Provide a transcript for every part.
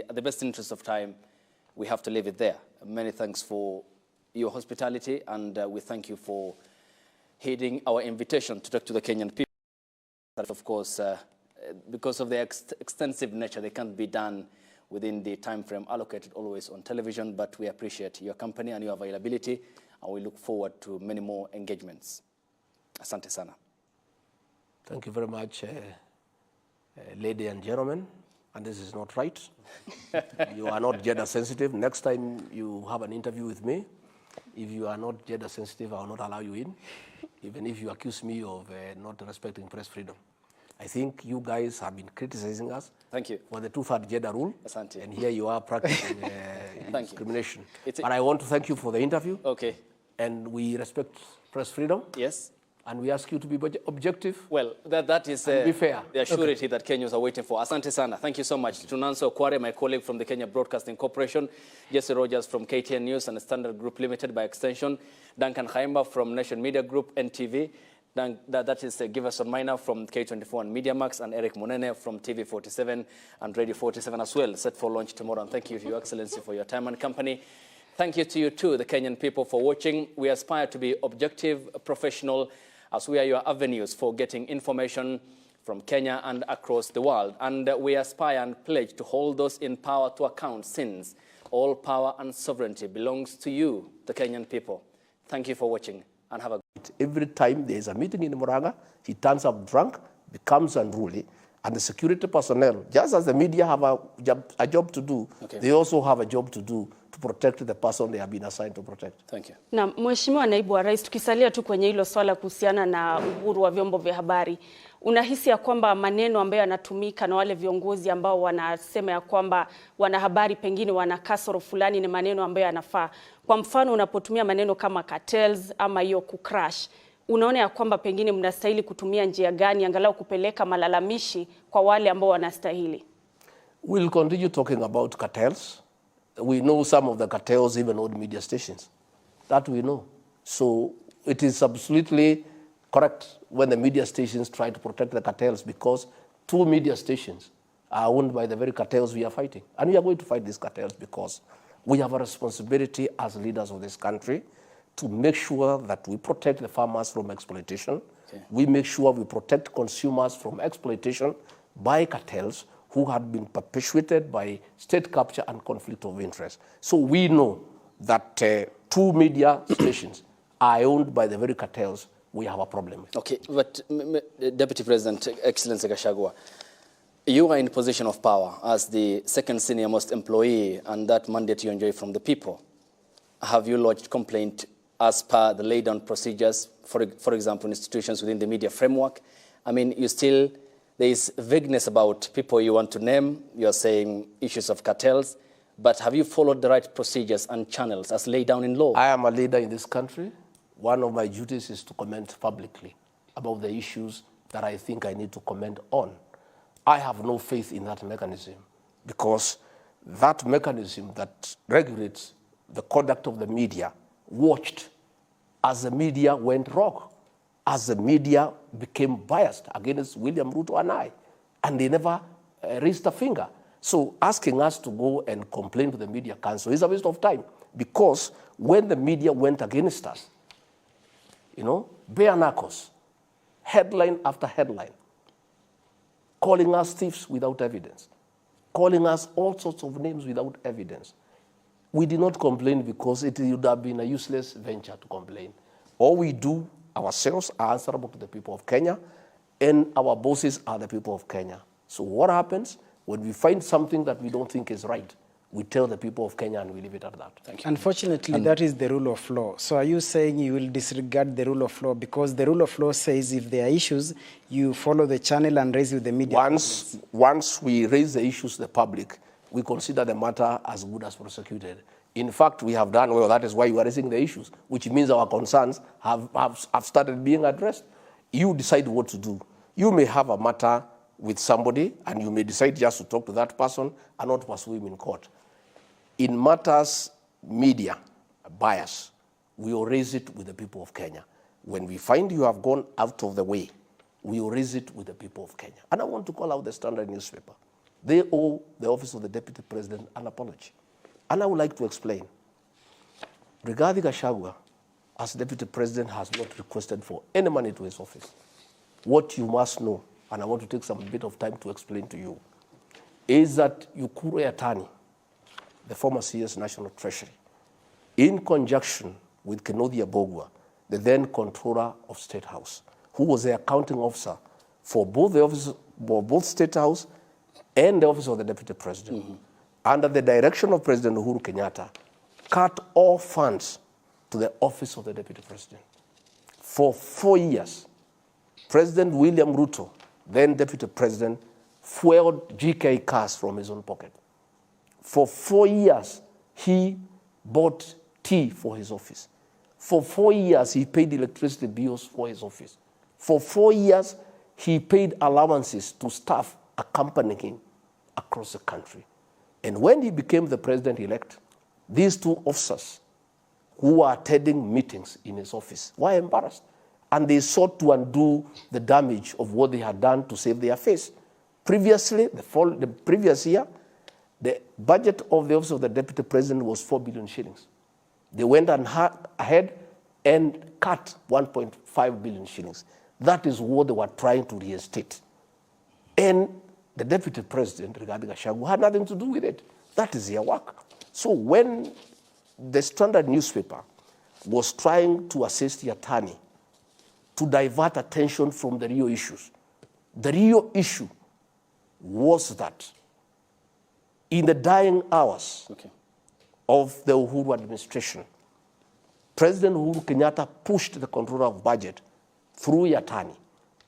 At the best interest of time, we have to leave it there. Many thanks for your hospitality, and we thank you for heeding our invitation to talk to the Kenyan people. Of course, because of their extensive nature, they can't be done within the time frame allocated always on television, but we appreciate your company and your availability, and we look forward to many more engagements. Asante sana. Thank you very much, ladies and gentlemen. And this is not right. You are not gender sensitive. Next time you have an interview with me, if you are not gender sensitive, I will not allow you in, even if you accuse me of not respecting press freedom. I think you guys have been criticizing us. Thank you. For the two-third gender rule. Asante. And here you are practicing discrimination. But I want to thank you for the interview. Okay. And we respect press freedom. Yes. And we ask you to be objective. Well, that is be fair. The surety that Kenyans are waiting for. Asante sana. Thank you so much. To Nanso Kware, my colleague from the Kenya Broadcasting Corporation, Jesse Rogers from KTN News and Standard Group Limited by extension, Duncan Haimba from Nation Media Group, NTV, that is Giverson Minor from K24 and Media Max, and Eric Monene from TV47 and Radio 47 as well, set for launch tomorrow. And thank you to Your Excellency for your time and company. Thank you to you too, the Kenyan people, for watching. We aspire to be objective, professional, as we are your avenues for getting information from Kenya and across the world. And we aspire and pledge to hold those in power to account, since all power and sovereignty belongs to you, the Kenyan people. Thank you for watching, and have a good day. Every time there is a meeting in Murang'a, he turns up drunk, becomes unruly, and the security personnel, just as the media have a job to do, they also have a job to do to protect the person they have been assigned to protect. Thank you. Na Mheshimiwa Naibu wa Rais, tukisalia tu kwenye hilo swala kuhusiana na uhuru wa vyombo vya habari, unahisi ya kwamba maneno ambayo yanatumika na wale viongozi ambao wanasema ya kwamba wanahabari pengine wana kasoro fulani ni maneno ambayo yanafaa? Kwa mfano, unapotumia maneno kama cartels ama hiyo kucrash, unaona ya kwamba pengine mnastahili kutumia njia gani angalau kupeleka malalamishi kwa wale ambao wanastahili? We'll continue talking about cartels. We know some of the cartels even own media stations. That we know. So it is absolutely correct when the media stations try to protect the cartels, because 2 media stations are owned by the very cartels we are fighting. And we are going to fight these cartels because we have a responsibility as leaders of this country to make sure that we protect the farmers from exploitation. We make sure we protect consumers from exploitation by cartels who had been perpetuated by state capture and conflict of interest. So we know that 2 media stations are owned by the very cartels we have a problem with. Okay, but Deputy President, Excellency Gachagua, you are in position of power as the second senior most employee, and that mandate you enjoy from the people. Have you lodged complaint as per the laid down procedures, for example, institutions within the media framework? I mean, there is vagueness about people you want to name. You are saying issues of cartels, but have you followed the right procedures and channels as laid down in law? I am a leader in this country. One of my duties is to comment publicly about the issues that I think I need to comment on. I have no faith in that mechanism, because that mechanism that regulates the conduct of the media watched as the media went rogue, as the media became biased against William Ruto and I, and they never raised a finger. So asking us to go and complain to the Media Council is a waste of time, because when the media went against us, you know, bare knuckles, headline after headline, calling us thieves without evidence, calling us all sorts of names without evidence, we did not complain because it would have been a useless venture to complain. All we do ourselves are answerable to the people of Kenya, and our bosses are the people of Kenya. So what happens when we find something that we don't think is right? We tell the people of Kenya and we leave it at that. Thank you. Unfortunately, that is the rule of law. So are you saying you will disregard the rule of law? Because the rule of law says if there are issues, you follow the channel and raise with the media. Once we raise the issues to the public, we consider the matter as good as prosecuted. In fact, we have done well. That is why we are raising the issues, which means our concerns have started being addressed. You decide what to do. You may have a matter with somebody, and you may decide just to talk to that person and not pursue him in court. In matters media bias, we will raise it with the people of Kenya. When we find you have gone out of the way we will raise it with the people of Kenya. And I want to call out the Standard newspaper. They owe the office of the Deputy President an apology. And I would like to explain. Regarding Gachagua, as Deputy President, has not requested for any money to his office. What you must know, and I want to take some bit of time to explain to you, is that Ukuru Yatani, the former CS National Treasury, in conjunction with Kenodia Bogwa, the then Controller of State House, who was the accounting officer for both the office, for both State House and the office of the Deputy President, under the direction of President Uhuru Kenyatta, cut all funds to the office of the Deputy President. For 4 years, President William Ruto, then Deputy President, fueled GK cars from his own pocket. For 4 years, he bought tea for his office. For 4 years, he paid electricity bills for his office. For 4 years, he paid allowances to staff accompanying him across the country. And when he became the president-elect, these two officers who were attending meetings in his office were embarrassed. And they sought to undo the damage of what they had done to save their face. Previously, the previous year, the budget of the office of the Deputy President was 4 billion shillings. They went ahead and cut 1.5 billion shillings. That is what they were trying to reinstate. And the Deputy President, regarding Gachagua, had nothing to do with it. That is their work. So when the Standard newspaper was trying to assist the attorney to divert attention from the real issues, the real issue was that in the dying hours of the Uhuru administration, President Uhuru Kenyatta pushed the controller of budget through Yatani,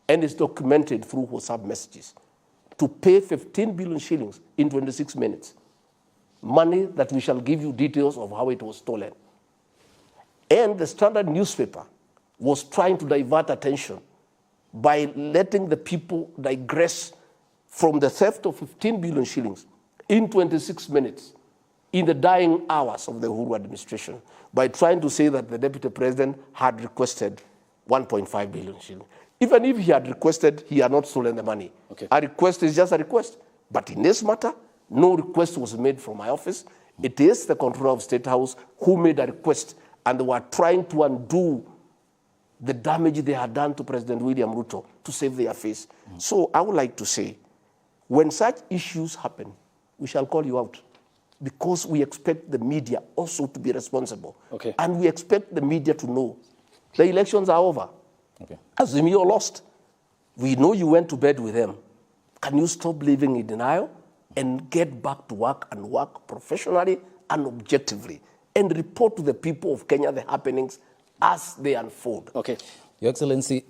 and it's documented through WhatsApp messages, to pay 15 billion shillings in 26 minutes. Money that we shall give you details of how it was stolen. And the Standard newspaper was trying to divert attention by letting the people digress from the theft of 15 billion shillings in 26 minutes in the dying hours of the Uhuru administration by trying to say that the Deputy President had requested 1.5 billion shillings. Even if he had requested, he had not stolen the money. A request is just a request. But in this matter, no request was made from my office. It is the Controller of State House who made a request, and they were trying to undo the damage they had done to President William Ruto to save their face. So I would like to say, when such issues happen, we shall call you out, because we expect the media also to be responsible. And we expect the media to know the elections are over. Azimio lost. We know you went to bed with them. Can you stop living in denial and get back to work and work professionally and objectively and report to the people of Kenya the happenings as they unfold? Your Excellency,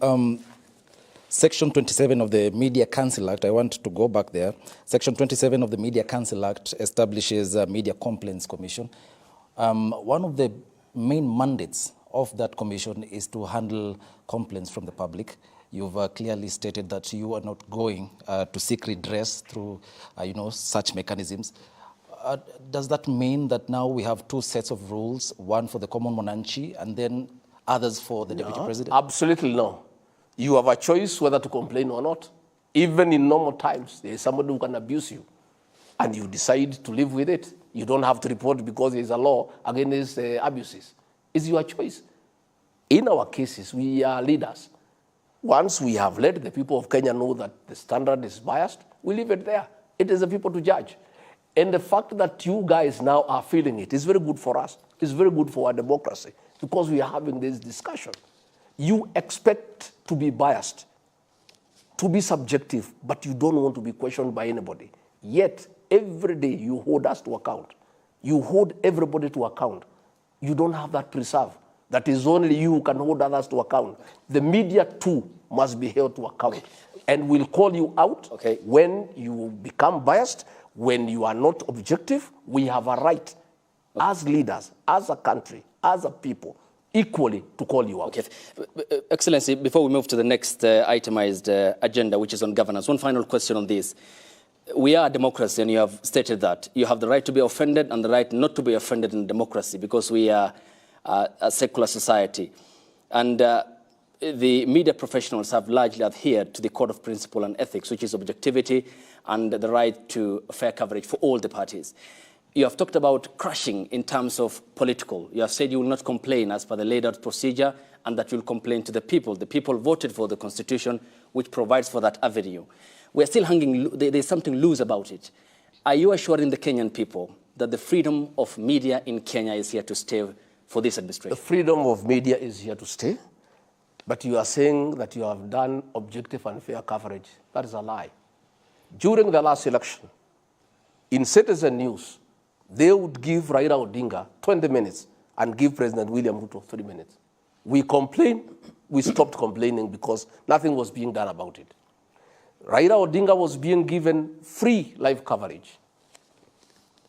Section 27 of the Media Council Act, I want to go back there. Section 27 of the Media Council Act establishes a Media Complaints Commission. One of the main mandates of that commission is to handle complaints from the public. You've clearly stated that you are not going to seek redress through, such mechanisms. Does that mean that now we have two sets of rules, one for the common mwananchi and then others for the Deputy President? Absolutely no. You have a choice whether to complain or not. Even in normal times, there is somebody who can abuse you, and you decide to live with it. You don't have to report because there is a law against abuses. It's your choice. In our cases, we are leaders. Once we have let the people of Kenya know that the Standard is biased, we leave it there. It is the people to judge. And the fact that you guys now are feeling it is very good for us. It's very good for our democracy, because we are having this discussion. You expect to be biased, to be subjective, but you don't want to be questioned by anybody. Yet, every day you hold us to account. You hold everybody to account. You don't have that preserve. That is only you who can hold others to account. The media too must be held to account. And we'll call you out when you become biased, when you are not objective. We have a right as leaders, as a country, as a people, equally to call you out. Excellency, before we move to the next itemized agenda, which is on governance, one final question on this. We are a democracy, and you have stated that. You have the right to be offended and the right not to be offended in democracy, because we are a secular society. And the media professionals have largely adhered to the code of principle and ethics, which is objectivity and the right to fair coverage for all the parties. You have talked about crushing in terms of political. You have said you will not complain as per the laid out procedure and that you will complain to the people. The people voted for the Constitution, which provides for that avenue. We are still hanging, there's something loose about it. Are you assuring the Kenyan people that the freedom of media in Kenya is here to stay for this administration? The freedom of media is here to stay, but you are saying that you have done objective and fair coverage. That is a lie. During the last election, in Citizen News, they would give Raila Odinga 20 minutes and give President William Ruto 3 minutes. We complained, we stopped complaining because nothing was being done about it. Raila Odinga was being given free live coverage.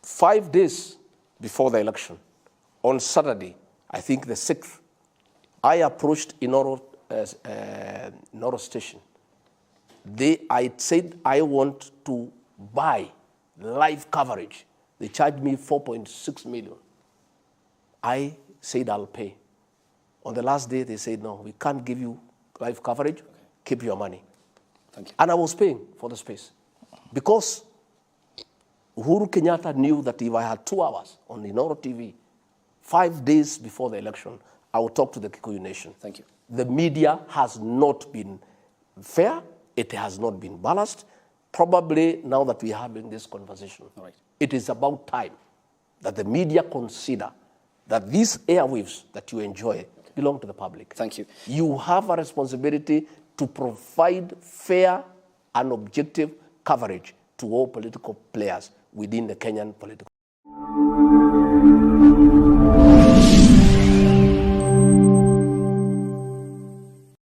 5 days before the election, on Saturday, I think the 6th, I approached Inoro Station. I said I want to buy live coverage. They charged me 4.6 million. I said I'll pay. On the last day, they said, no, we can't give you live coverage. Okay. Keep your money. Thank you. And I was paying for the space. Because Uhuru Kenyatta knew that if I had 2 hours on Inoro TV, 5 days before the election, I would talk to the Kikuyu nation. Thank you. The media has not been fair. It has not been balanced. Probably now that we are having this conversation, all right, it is about time that the media consider that these airwaves that you enjoy belong to the public. Thank you. You have a responsibility to provide fair and objective coverage to all political players within the Kenyan political